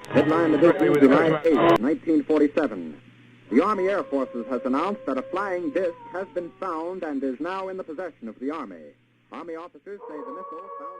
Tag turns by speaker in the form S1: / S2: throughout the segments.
S1: Headline edition, July 8, 1947. The Army Air Forces has announced that a flying disc has been found and is now in the possession of the Army. Army officers say the missile found...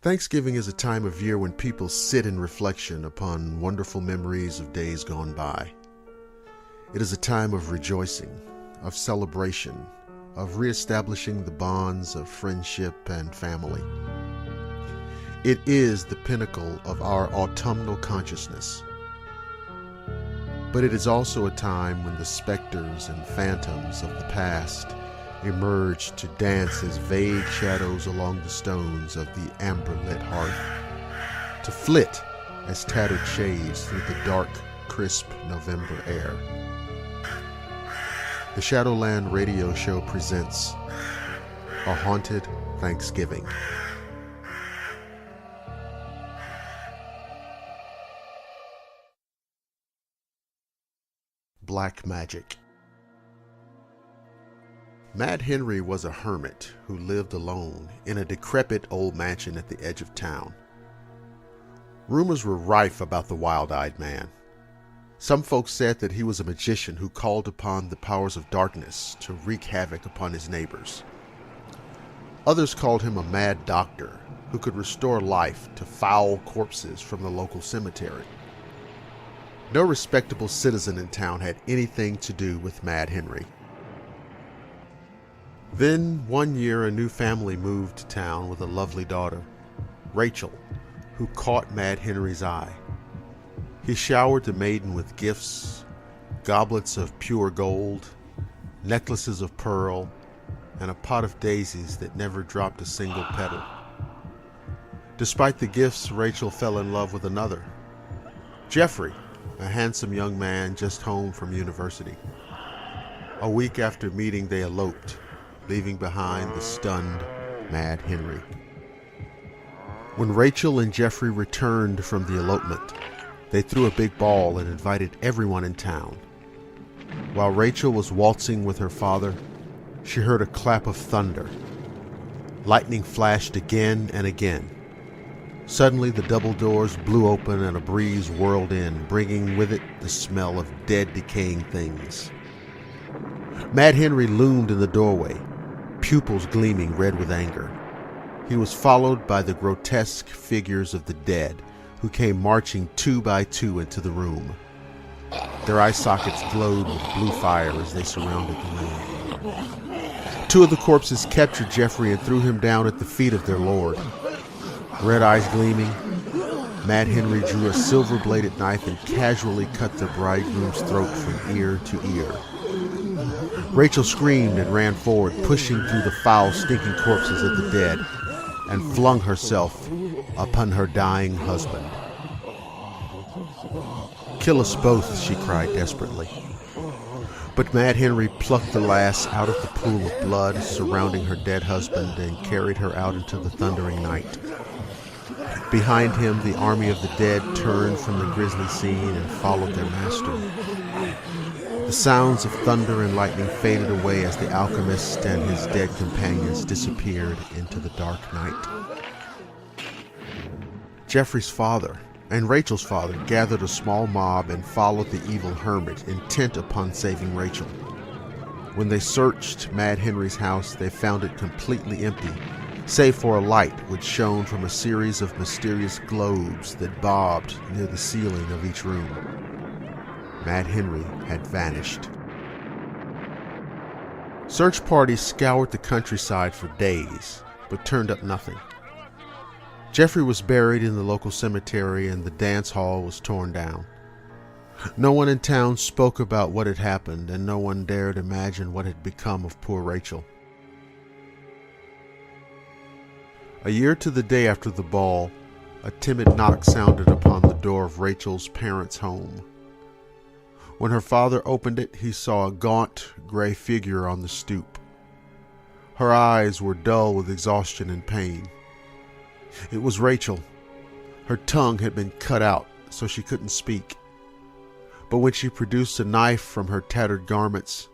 S2: Thanksgiving is a time of year when people sit in reflection upon wonderful memories of days gone by. It is a time of rejoicing, of celebration, of reestablishing the bonds of friendship and family. It is the pinnacle of our autumnal consciousness. But it is also a time when the specters and phantoms of the past emerge to dance as vague shadows along the stones of the amber-lit hearth, to flit as tattered shades through the dark, crisp November air. The Shadowland radio show presents A Haunted Thanksgiving. Black Magic. Mad Henry was a hermit who lived alone in a decrepit old mansion at the edge of town. Rumors were rife about the wild-eyed man. Some folks said that he was a magician who called upon the powers of darkness to wreak havoc upon his neighbors. Others called him a mad doctor who could restore life to foul corpses from the local cemetery. No respectable citizen in town had anything to do with Mad Henry. Then, one year, a new family moved to town with a lovely daughter, Rachel, who caught Mad Henry's eye. He showered the maiden with gifts, goblets of pure gold, necklaces of pearl, and a pot of daisies that never dropped a single petal. Despite the gifts, Rachel fell in love with another, Jeffrey, a handsome young man just home from university. A week after meeting, they eloped, leaving behind the stunned Mad Henry. When Rachel and Jeffrey returned from the elopement, they threw a big ball and invited everyone in town. While Rachel was waltzing with her father, she heard a clap of thunder. Lightning flashed again and again. Suddenly the double doors blew open and a breeze whirled in, bringing with it the smell of dead, decaying things. Mad Henry loomed in the doorway, pupils gleaming red with anger. He was followed by the grotesque figures of the dead, who came marching two by two into the room. Their eye sockets glowed with blue fire as they surrounded the room. Two of the corpses captured Jeffrey and threw him down at the feet of their lord. Red eyes gleaming, Mad Henry drew a silver-bladed knife and casually cut the bridegroom's throat from ear to ear. Rachel screamed and ran forward, pushing through the foul, stinking corpses of the dead, and flung herself upon her dying husband. "Kill us both," she cried desperately. But Mad Henry plucked the lass out of the pool of blood surrounding her dead husband and carried her out into the thundering night. Behind him, the army of the dead turned from the grisly scene and followed their master. The sounds of thunder and lightning faded away as the alchemist and his dead companions disappeared into the dark night. Jeffrey's father, and Rachel's father gathered a small mob and followed the evil hermit, intent upon saving Rachel. When they searched Mad Henry's house, they found it completely empty, save for a light which shone from a series of mysterious globes that bobbed near the ceiling of each room. Mad Henry had vanished. Search parties scoured the countryside for days, but turned up nothing. Jeffrey was buried in the local cemetery and the dance hall was torn down. No one in town spoke about what had happened, and no one dared imagine what had become of poor Rachel. A year to the day after the ball, a timid knock sounded upon the door of Rachel's parents' home. When her father opened it, he saw a gaunt, gray figure on the stoop. Her eyes were dull with exhaustion and pain. It was Rachel. Her tongue had been cut out, so she couldn't speak. But when she produced a knife from her tattered garments,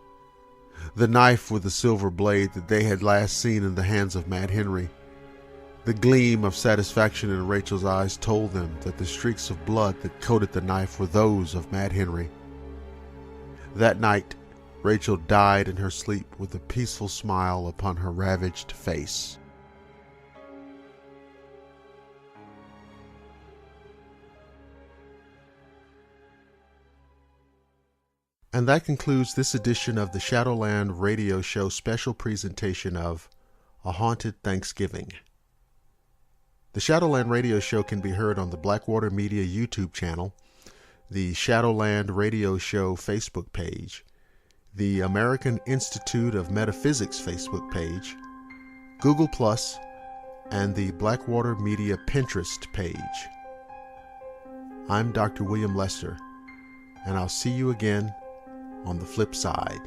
S2: the knife with the silver blade that they had last seen in the hands of Mad Henry, the gleam of satisfaction in Rachel's eyes told them that the streaks of blood that coated the knife were those of Mad Henry. That night, Rachel died in her sleep with a peaceful smile upon her ravaged face. And that concludes this edition of the Shadowland Radio Show special presentation of A Haunted Thanksgiving. The Shadowland Radio Show can be heard on the Blackwater Media YouTube channel, the Shadowland Radio Show Facebook page, the American Institute of Metaphysics Facebook page, Google+, and the Blackwater Media Pinterest page. I'm Dr. William Lester, and I'll see you again on the flip side.